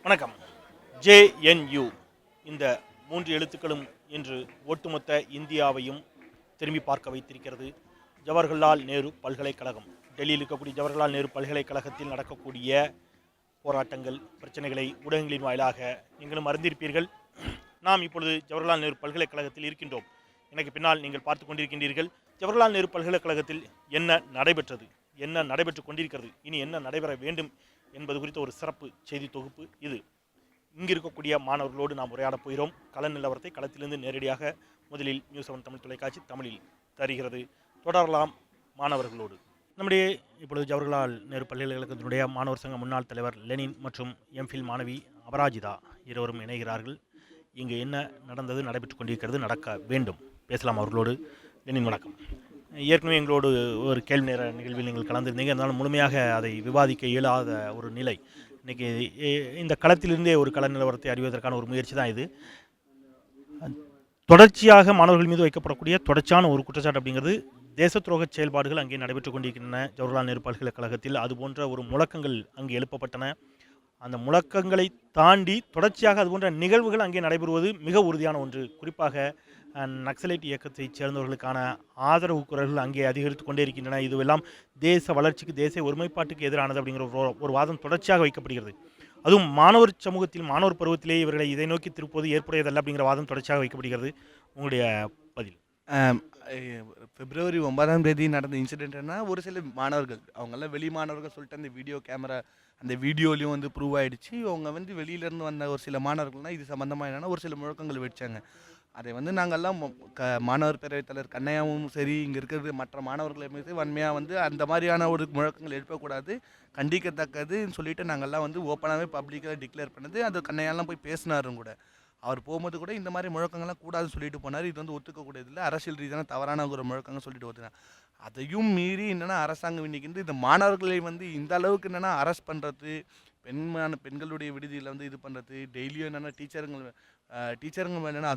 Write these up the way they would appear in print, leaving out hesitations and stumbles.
வணக்கம். ஜேஎன்யூ இந்த 3 எழுத்துக்களும் இன்று ஒட்டுமொத்த இந்தியாவையும் திரும்பி பார்க்க வைத்திருக்கிறது. ஜவஹர்லால் நேரு பல்கலைக்கழகம், டெல்லியில் இருக்கக்கூடிய ஜவஹர்லால் நேரு பல்கலைக்கழகத்தில் நடக்கக்கூடிய போராட்டங்கள், பிரச்சனைகளை ஊடகங்களின் வாயிலாக நீங்களும் அறிந்திருப்பீர்கள். நாம் இப்பொழுது ஜவஹர்லால் நேரு பல்கலைக்கழகத்தில் இருக்கின்றோம். எனக்கு பின்னால் நீங்கள் பார்த்து கொண்டிருக்கின்றீர்கள். ஜவஹர்லால் நேரு பல்கலைக்கழகத்தில் என்ன நடைபெற்றது, என்ன நடைபெற்று கொண்டிருக்கிறது, இனி என்ன நடைபெற வேண்டும் என்பது குறித்த ஒரு சிறப்பு செய்தி தொகுப்பு இது. இங்கு இருக்கக்கூடிய மாணவர்களோடு நாம் உரையாடப் போகிறோம். கள நிலவரத்தை களத்திலிருந்து நேரடியாக முதலில் நியூஸ் 7 தமிழ் தொலைக்காட்சி தமிழில் தருகிறது. தொடரலாம் மாணவர்களோடு. நம்முடைய இப்பொழுது ஜவஹர்லால் நேரு பல்கலைக்கழகத்தினுடைய மாணவர் சங்க முன்னாள் தலைவர் லெனின் மற்றும் எம்ஃபில் மாணவி அபராஜிதா இருவரும் இணைகிறார்கள். இங்கு என்ன நடந்தது, நடைபெற்றுக் கொண்டிருக்கிறது, நடக்க வேண்டும், பேசலாம் அவர்களோடு. லெனின் வணக்கம். ஏற்கனவே எங்களோடு ஒரு கேள்வி நேர நிகழ்வில் நீங்கள் கலந்திருந்தீங்க. இருந்தாலும் முழுமையாக அதை விவாதிக்க இயலாத ஒரு நிலை. இன்றைக்கி இந்த களத்திலிருந்தே ஒரு கள நிலவரத்தை அறிவதற்கான ஒரு முயற்சி தான் இது. தொடர்ச்சியாக மாணவர்கள் மீது வைக்கப்படக்கூடிய தொடர்ச்சியான ஒரு குற்றச்சாட்டு அப்படிங்கிறது தேச துரோக செயல்பாடுகள் அங்கே நடைபெற்று கொண்டிருக்கின்றன. ஜவஹர்லால் நேரு பல்கலைக்கழகத்தில் அதுபோன்ற ஒரு முழக்கங்கள் அங்கே எழுப்பப்பட்டன. அந்த முழக்கங்களை தாண்டி தொடர்ச்சியாக அதுபோன்ற நிகழ்வுகள் அங்கே நடைபெறுவது மிக உறுதியான ஒன்று. குறிப்பாக நக்சலைட் இயக்கத்தைச் சேர்ந்தவர்களுக்கான ஆதரவு குரல்கள் அங்கே அதிகரித்து கொண்டே இருக்கின்றன. இதுவெல்லாம் தேச வளர்ச்சிக்கு, தேச ஒருமைப்பாட்டுக்கு எதிரானது அப்படிங்கிற ஒரு வாதம் தொடர்ச்சியாக வைக்கப்படுகிறது. அதுவும் மாணவர் சமூகத்தில், மாணவர் பருவத்திலேயே இவர்களை இதை நோக்கி திருப்போது ஏற்புடையதல்ல அப்படிங்கிற வாதம் தொடர்ச்சியாக வைக்கப்படுகிறது. உங்களுடைய பதில்? பிப்ரவரி 9ஆம் தேதி நடந்த இன்சிடென்ட்னா ஒரு சில மாணவர்கள், அவங்கெல்லாம் வெளி மாணவர்கள் சொல்லிட்டு அந்த வீடியோ கேமரா அந்த வீடியோலையும் வந்து ப்ரூவ் ஆகிடுச்சு. அவங்க வந்து வெளியிலேருந்து வந்த ஒரு சில மாணவர்கள்னால் இது சம்மந்தமாக என்னென்னா ஒரு சில முழக்கங்கள் வச்சாங்க. அதை வந்து நாங்கள்லாம் மாணவர் பேரவைத் தலைவர் கண்ணையாவும் சரி, இங்கே இருக்கிறது மற்ற மாணவர்களுமே வன்மையாக வந்து அந்த மாதிரியான ஒரு முழக்கங்கள் எழுப்பக்கூடாது, கண்டிக்கத்தக்கதுன்னு சொல்லிட்டு நாங்கள்லாம் வந்து ஓப்பனாகவே பப்ளிக்காக டிக்ளேர் பண்ணது. அது கண்ணையாலாம் போய் பேசினாரும் கூட. அவர் போகும்போது கூட இந்த மாதிரி முழக்கங்கள்லாம் கூடாதுன்னு சொல்லிட்டு போனார். இது வந்து ஒத்துக்கக்கூடியதில்லை, அரசியல் ரீதியான தவறான ஒரு முழக்கங்கள் சொல்லிட்டு ஓத்துனார். அதையும் மீறி என்னென்னா அரசாங்கம் இன்றைக்கி வந்து இந்த மாணவர்களை வந்து இந்த அளவுக்கு என்னென்னா அரெஸ்ட் பண்ணுறது, பெண்களுடைய விடுதியில் வந்து இது பண்ணுறது, டெய்லியும் என்னென்னா டீச்சருங்க என்னென்னா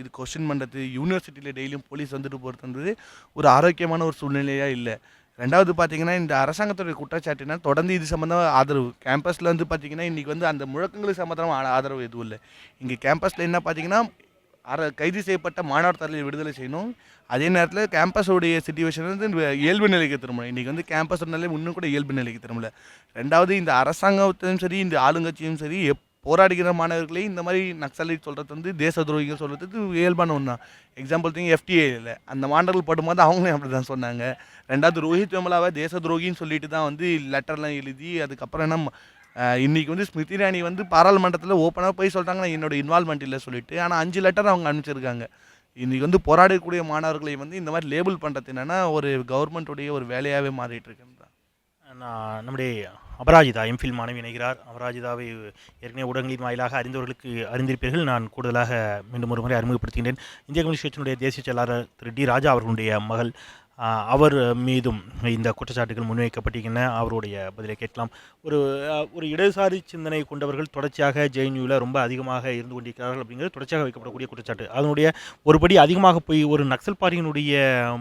இது கொஸ்டின் பண்ணுறது, யூனிவர்சிட்டியில் டெய்லியும் போலீஸ் வந்துட்டு போகிறது ஒரு ஆரோக்கியமான ஒரு சூழ்நிலையாக இல்லை. ரெண்டாவது பார்த்தீங்கன்னா இந்த அரசாங்கத்துடைய குற்றச்சாட்டுனா தொடர்ந்து இது சம்மந்தமாக ஆதரவு கேம்பஸில் வந்து பார்த்திங்கன்னா இன்றைக்கி வந்து அந்த முழக்கங்களுக்கு சம்மந்தமாக ஆதரவு எதுவும் இல்லை. இங்கே கேம்பஸில் என்ன பார்த்தீங்கன்னா கைது செய்யப்பட்ட மாணவர் தலையை விடுதலை செய்யணும். அதே நேரத்தில் கேம்பஸோடைய சிச்சுவேஷன் வந்து இயல்பு நிலைக்கு திரும்பணும். இன்றைக்கி வந்து கேம்பஸ் நிலை இன்னும் கூட இயல்பு நிலைக்கு திரும்பல. ரெண்டாவது இந்த அரசாங்கத்தையும் சரி, இந்த ஆளுங்கட்சியும் சரி, போராடுகிற மாணவர்களே இந்த மாதிரி நக்சலைட் சொல்கிறது வந்து தேச துரோகிகள் சொல்கிறது இயல்பான ஒன்று தான். எக்ஸாம்பிள் திங்க FTA இல்லை, அந்த மாணவர்கள் படும்போது அவங்களும் அப்படி தான் சொன்னாங்க. ரெண்டாவது ரோஹித் வெமுலாவை தேச துரோகின்னு சொல்லிட்டு தான் வந்து லெட்டர்லாம் எழுதி அதுக்கப்புறம் என்ன இன்றைக்கி வந்து ஸ்மிருதி இரானி வந்து பாராளுமன்றத்தில் ஓப்பனாக போய் சொல்கிறாங்க, நான் என்னோட இன்வால்மெண்ட் இல்லை சொல்லிட்டு. ஆனால் 5 லெட்டர் அவங்க அனுப்பிச்சிருக்காங்க. இன்றைக்கி வந்து போராடக்கூடிய மாணவர்களை வந்து இந்த மாதிரி லேபிள் பண்ணுறது என்னென்னா ஒரு கவர்மெண்ட்டுடைய ஒரு வேலையாகவே மாறிட்டு இருக்குன்னு தான். நம்முடைய அபராஜிதா எம்ஃபில் மாணவி இணைகிறார். அபராஜிதாவை ஏற்கனவே ஊடகங்களின் வாயிலாக அறிந்தவர்களுக்கு அறிந்திருப்பீர்கள். நான் கூடுதலாக மீண்டும் ஒரு முறை அறிமுகப்படுத்துகின்றேன். இந்திய கம்யூனிஸ்ட் கட்சியினுடைய தேசிய செயலாளர் திரு டி ராஜா அவர்களுடைய மகள். அவர் மீதும் இந்த குற்றச்சாட்டுகள் முன்வைக்கப்பட்டிருக்கின்றன. அவருடைய பதிலை கேட்கலாம். ஒரு இடதுசாரி சிந்தனை கொண்டவர்கள் தொடர்ச்சியாக ஜேஎன்யூவில் ரொம்ப அதிகமாக இருந்து கொண்டிருக்கிறார்கள் அப்படிங்கிறது தொடர்ச்சியாக வைக்கப்படக்கூடிய குற்றச்சாட்டு. அதனுடைய ஒருபடி அதிகமாக போய் ஒரு நக்சல் பார்ட்டியினுடைய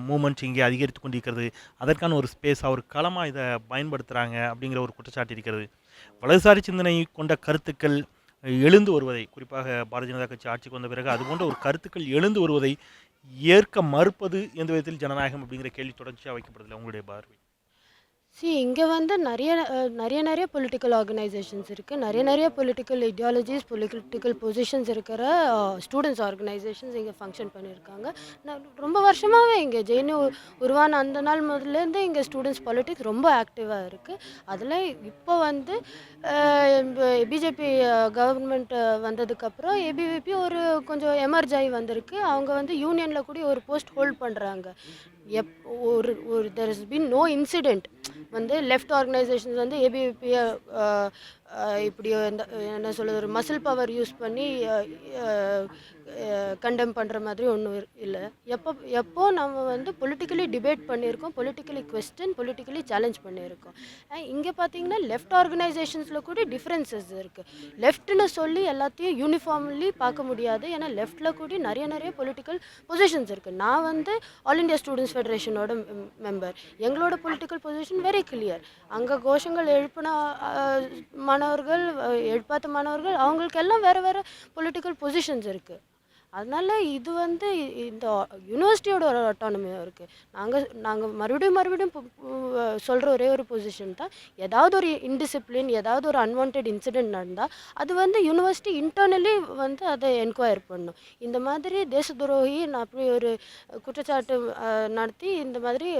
மூமெண்ட் இங்கே அதிகரித்து கொண்டிருக்கிறது. அதற்கான ஒரு ஸ்பேஸ், ஒரு களமாக இதை பயன்படுத்துகிறாங்க அப்படிங்கிற ஒரு குற்றச்சாட்டு இருக்கிறது. வலதுசாரி சிந்தனை கொண்ட கருத்துக்கள் எழுந்து வருவதை, குறிப்பாக பாரதிய ஜனதா கட்சி ஆட்சிக்கு வந்த பிறகு அதுபோன்ற ஒரு கருத்துக்கள் எழுந்து வருவதை ஏற்க மறுப்பது எந்த விதத்தில் ஜனநாயகம் அப்படிங்கிற கேள்வி தொடர்ச்சியாக வைக்கப்படுதில்லை. உங்களுடைய பார்வை? இங்கே வந்து நிறைய பொலிட்டிக்கல் ஆர்கனைசேஷன்ஸ் இருக்குது, நிறைய பொலிட்டிக்கல் ஐடியாலஜிஸ், பொலிட்டிக்கல் பொசிஷன்ஸ் இருக்கிற ஸ்டூடெண்ட்ஸ் ஆர்கனைசேஷன்ஸ் இங்கே ஃபங்க்ஷன் பண்ணியிருக்காங்க. ரொம்ப வருஷமாகவே இங்கே ஜேஎன்யூ உருவான அந்த நாள் முதல்லேருந்து இங்கே ஸ்டூடெண்ட்ஸ் பாலிட்டிக்ஸ் ரொம்ப ஆக்டிவாக இருக்குது. அதில் இப்போ வந்து பிஜேபி கவர்மெண்ட் வந்ததுக்கப்புறம் ஏபிவிபி ஒரு கொஞ்சம் எமர்ஜ் ஆகி வந்திருக்கு. அவங்க வந்து யூனியனில் கூட ஒரு போஸ்ட் ஹோல்ட் பண்ணுறாங்க. There is been no incident வந்து லெஃப்ட் ஆர்கனைசேஷன்ஸ் வந்து ஏபிவிபியை இப்படி என்ன சொல்கிறது, ஒரு மசில் பவர் யூஸ் பண்ணி கண்டெம் பண்ணுற மாதிரி ஒன்றும் இல்லை. எப்போ நம்ம வந்து பொலிட்டிக்கலி டிபேட் பண்ணியிருக்கோம், பொலிட்டிக்கலி குவெஸ்டன், பொலிட்டிக்கலி சேலஞ்ச் பண்ணியிருக்கோம். இங்கே பார்த்தீங்கன்னா லெஃப்ட் ஆர்கனைசேஷன்ஸில் கூட டிஃப்ரென்சஸ் இருக்குது. லெஃப்ட்னு சொல்லி எல்லாத்தையும் யூனிஃபார்ம்லி பார்க்க முடியாது. ஏன்னா லெஃப்டில் கூட நிறைய பொலிட்டிக்கல் பொசிஷன்ஸ் இருக்குது. நான் வந்து ஆல் இண்டியா ஸ்டூடெண்ட்ஸ் ஃபெடரேஷனோட மெம்பர். எங்களோட பொலிட்டிக்கல் பொசிஷன் வெரி கிளியர். அங்கே கோஷங்கள் எழுப்பின மாணவர்கள் எழுப்பாத மாணவர்கள் அவங்களுக்கெல்லாம் வேறு வேறு பொலிட்டிக்கல் பொசிஷன்ஸ் இருக்குது. அதனால் இது வந்து இந்த யூனிவர்சிட்டியோட ஒரு அட்டானமியாக இருக்குது. நாங்கள் மறுபடியும் சொல்கிற ஒரே ஒரு பொசிஷன் தான், ஏதாவது ஒரு இன்டிசிப்ளின், ஏதாவது ஒரு அன்வான்ட் இன்சிடெண்ட் நடந்தால் அது வந்து யூனிவர்சிட்டி இன்டர்னலி வந்து அதை என்கொயர் பண்ணணும். இந்த மாதிரி தேச துரோகி அப்படி ஒரு குற்றச்சாட்டு நடத்தி இந்த மாதிரி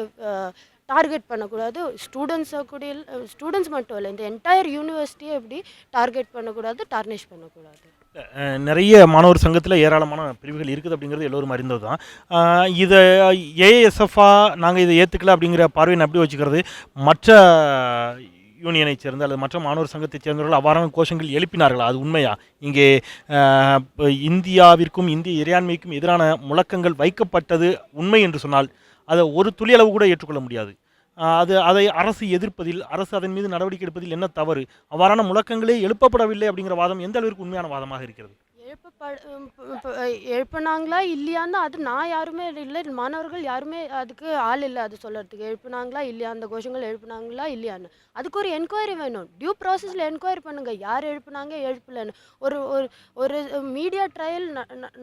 டார்கெட் பண்ணக்கூடாது. ஸ்டூடெண்ட்ஸ் மட்டும் இல்லை, இந்த என்டையர் யூனிவர்சிட்டியை எப்படி டார்கெட் பண்ணக்கூடாது, டார்னிஷ் பண்ணக்கூடாது. நிறைய மாணவர் சங்கத்தில் ஏராளமான பிரிவுகள் இருக்குது அப்படிங்கிறது எல்லோரும் அறிந்தது தான். இதை ஏஎஸ்எஃபாக நாங்கள் இதை ஏற்றுக்கல அப்படிங்கிற பார்வையை அப்படி வச்சுக்கிறது, மற்ற யூனியனை சேர்ந்த அல்லது மற்ற மாணவர் சங்கத்தைச் சேர்ந்தவர்கள் அவ்வாறான கோஷங்கள் எழுப்பினார்களா? அது உண்மையா? இங்கே இந்தியாவிற்கும் இந்திய இறையாண்மைக்கும் எதிரான முழக்கங்கள் வைக்கப்பட்டது உண்மை என்று சொன்னால் அதை ஒரு துளியளவு கூட ஏற்றுக்கொள்ள முடியாது. அதை அரசு எதிர்ப்பதில், அரசு அதன் மீது நடவடிக்கை எடுப்பதில் என்ன தவறு? அவ்வாறான முழக்கங்களே எழுப்பப்படவில்லை அப்படிங்கிற வாதம் எந்த அளவிற்கு உண்மையான வாதமாக இருக்கிறது? எழுப்புனாங்களா இல்லையான்னு அது நான் யாருமே இல்லை, மாணவர்கள் யாருமே அதுக்கு ஆள் இல்லை அது சொல்கிறதுக்கு. எழுப்புனாங்களா இல்லையா, அந்த கோஷங்கள் எழுப்புனாங்களா இல்லையான்னு அதுக்கு ஒரு என்கொயரி வேணும். டியூ ப்ராசஸில் என்கொயரி பண்ணுங்கள், யார் எழுப்புனாங்க எழுப்பலன்னு. ஒரு ஒரு ஒரு மீடியா ட்ரையல்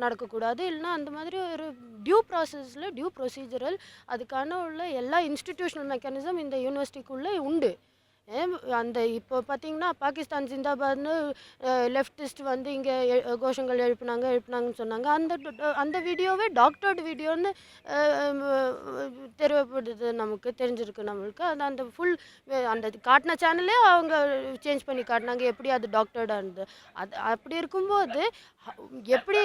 நடக்கக்கூடாது, இல்லைனா அந்த மாதிரி ஒரு டியூ ப்ராசஸில் டியூ ப்ரொசீஜரல் அதுக்கான உள்ள எல்லா இன்ஸ்டிடியூஷனல் மெக்கானிசம் இந்த யூனிவர்சிட்டிக்குள்ளே உண்டு. அந்த இப்போ பார்த்தீங்கன்னா பாகிஸ்தான் ஜிந்தாபாத்னு லெஃப்டிஸ்ட் வந்து இங்கே கோஷங்கள் எழுப்புனாங்கன்னு சொன்னாங்க. அந்த வீடியோவே டாக்டர்டு வீடியோன்னு தெரியப்படுது, நமக்கு தெரிஞ்சிருக்கு. நம்மளுக்கு அந்த ஃபுல் அந்த காட்டின சேனலே அவங்க சேஞ்ச் பண்ணி காட்டினாங்க, எப்படி அது டாக்டர்டாக இருந்தது. அது அப்படி இருக்கும்போது எப்படி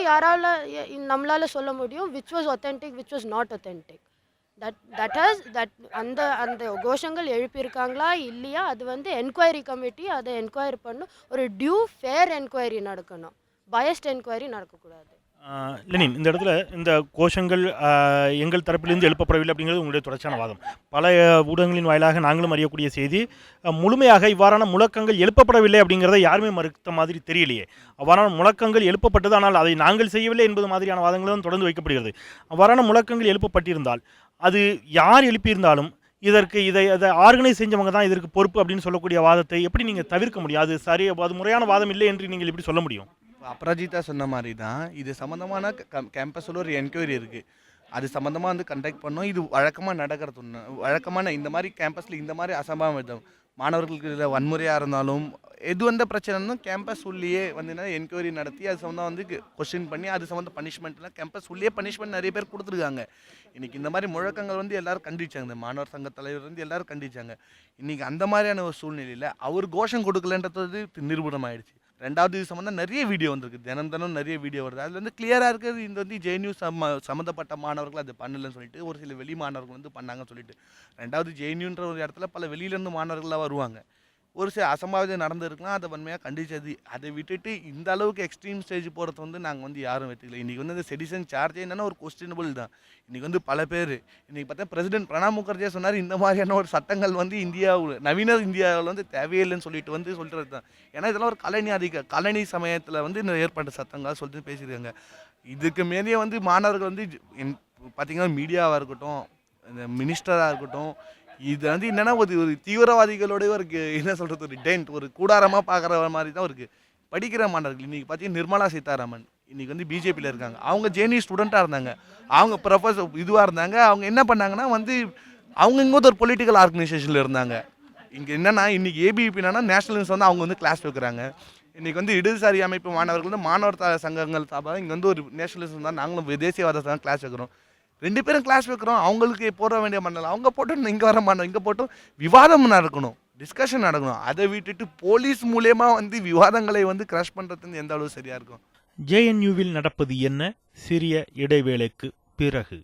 நம்மளால் சொல்ல முடியும் which was authentic, which was not authentic? அந்த கோஷங்கள் எழுப்பியிருக்காங்களா இல்லையா, அது வந்து என்கொயரி கமிட்டி அதை என்கொயரி பண்ணும். ஒரு டியூ ஃபேர் என்கொயரி நடக்கணும், பயஸ்ட் என்கொயரி நடக்கக்கூடாது. லெனின், இந்த இடத்துல இந்த கோஷங்கள் எங்கள் தரப்பிலிருந்து எழுப்பப்படவில்லை அப்படிங்கிறது உங்களுடைய தொடர்ச்சியான வாதம். பல ஊடகங்களின் வாயிலாக நாங்களும் அறியக்கூடிய செய்தி, முழுமையாக இவ்வாறான முழக்கங்கள் எழுப்பப்படவில்லை அப்படிங்கிறத யாருமே மறுத்த மாதிரி தெரியலையே. அவ்வாறான முழக்கங்கள் எழுப்பப்பட்டது, ஆனால் அதை நாங்கள் செய்யவில்லை என்பது மாதிரியான வாதங்களும் தொடர்ந்து வைக்கப்படுகிறது. அவ்வாறான முழக்கங்கள் எழுப்பப்பட்டிருந்தால் அது யார் எழுப்பியிருந்தாலும் இதை ஆர்கனைஸ் செஞ்சவங்க தான் இதற்கு பொறுப்பு அப்படின்னு சொல்லக்கூடிய வாதத்தை எப்படி நீங்கள் தவிர்க்க முடியும்? அது முறையான வாதம் இல்லை என்று நீங்கள் எப்படி சொல்ல முடியும்? அபராஜிதா சொன்ன மாதிரி தான் இது சம்மந்தமான கேம்பஸில் ஒரு என்கொயரி இருக்குது. அது சம்மந்தமாக வந்து கண்டக்ட் பண்ணோம். இது வழக்கமாக நடக்கிறது ஒன்று. வழக்கமான இந்த மாதிரி கேம்பஸில் இந்த மாதிரி அசம்பாவிதம் மாணவர்களுக்கு இதில் வன்முறையாக இருந்தாலும் எது வந்த பிரச்சனைன்னு கேம்பஸ் உள்ளேயே வந்து என்கொயரி நடத்தி அது சம்மந்தம் வந்து கொஸ்டின் பண்ணி அது சம்மந்தம் பனிஷ்மெண்ட்லாம் கேம்பஸ் உள்ளே பனிஷ்மெண்ட் நிறைய பேர் கொடுத்துருக்காங்க. இன்றைக்கி இந்த மாதிரி முழக்கங்கள் வந்து எல்லோரும் கண்டிச்சாங்க. இந்த மாணவர் சங்க தலைவர் வந்து எல்லோரும் கண்டிச்சாங்க. இன்றைக்கி அந்த மாதிரியான ஒரு சூழ்நிலையில் அவர் கோஷம் கொடுக்கலன்றது நிரூபணம் ஆயிடுச்சு. ரெண்டாவது இது சம்மந்தம் நிறைய வீடியோ வந்திருக்கு, தினம் நிறைய வீடியோ வருது. அதில் வந்து கிளியராக இருக்கிறது, இந்த வந்து ஜேஎன்யூ சம்மந்தப்பட்ட மாணவர்கள் அது பண்ணலன்னு சொல்லிட்டு ஒரு சில வெளி மாணவர்கள் வந்து பண்ணாங்கன்னு சொல்லிட்டு. ரெண்டாவது ஜேஎன்யூன்ற ஒரு இடத்துல பல வெளியிலேருந்து மாணவர்கள்லாம் வருவாங்க. ஒரு சில அசம்பாவிதம் நடந்திருக்கலாம், அதை வன்மையாக கண்டிச்சது. அதை விட்டுட்டு இந்த அளவுக்கு எக்ஸ்ட்ரீம் ஸ்டேஜ் போகிறது வந்து நாங்கள் வந்து யாரும் வெற்றிக்கல. இன்றைக்கி வந்து இந்த செடிசன் சார்ஜே என்னென்னா ஒரு கொஸ்டினபிள் தான். இன்றைக்கி வந்து பல பேர் இன்றைக்கி பார்த்தா பிரசிடென்ட் பிரணாப் முகர்ஜியே சொன்னார், இந்த மாதிரியான ஒரு சட்டங்கள் வந்து நவீன இந்தியாவில் வந்து தேவையில்லைன்னு சொல்லிட்டு தான். ஏன்னா இதெல்லாம் ஒரு கலனி சமயத்தில் வந்து இந்த ஏற்பட்ட சட்டங்கள் சொல்லிட்டு பேசியிருக்காங்க. இதுக்கு மேலேயே வந்து மாணவர்கள் வந்து பார்த்திங்கன்னா மீடியாவாக இருக்கட்டும், இந்த மினிஸ்டராக இருக்கட்டும், இது வந்து என்னென்னா ஒரு தீவிரவாதிகளோடைய ஒரு என்ன சொல்கிறது, ஒரு டென்ட், ஒரு கூடாரமாக பார்க்குற மாதிரி தான் இருக்குது. படிக்கிற மாணவர்கள் இன்றைக்கி பார்த்தீங்கன்னா நிர்மலா சீதாராமன் இன்றைக்கி வந்து பிஜேபியில் இருக்காங்க. அவங்க ஜேஎன்யூ ஸ்டூடெண்ட்டாக இருந்தாங்க, அவங்க ப்ரொஃபஸர் இதுவாக இருந்தாங்க. அவங்க என்ன பண்ணாங்கன்னா வந்து அவங்க இங்கே ஒரு பொலிட்டிக்கல் ஆர்கனைசேஷனில் இருந்தாங்க. இங்கே என்னென்னா இன்றைக்கி ஏபிவிபினா நேஷனலிஸ்ட் வந்து அவங்க வந்து கிளாஸ் வைக்கிறாங்க. இன்றைக்கி வந்து இடதுசாரி அமைப்பு மாணவர்கள் வந்து மாணவர் சங்கங்கள் சார்பாக இங்கே வந்து ஒரு நேஷனலிஸ்ட் தான், நாங்களும் தேசியவாதத்தை தான் கிளாஸ் வைக்கிறோம். ரெண்டு பேரும் கிளாஸ் வைக்கிறோம். அவங்களுக்கு போட வேண்டிய மண்டலம் அவங்க போட்டு இங்கே வர மாட்டோம், இங்கே போட்டும் விவாதம் நடக்கணும், டிஸ்கஷன் நடக்கணும். அதை விட்டுட்டு போலீஸ் மூலயமா வந்து விவாதங்களை வந்து கிராஷ் பண்ணுறது எந்த அளவு சரியாக இருக்கும்? ஜேஎன்யூவில் நடப்பது என்ன? சிறிய இடைவேளைக்கு பிறகு.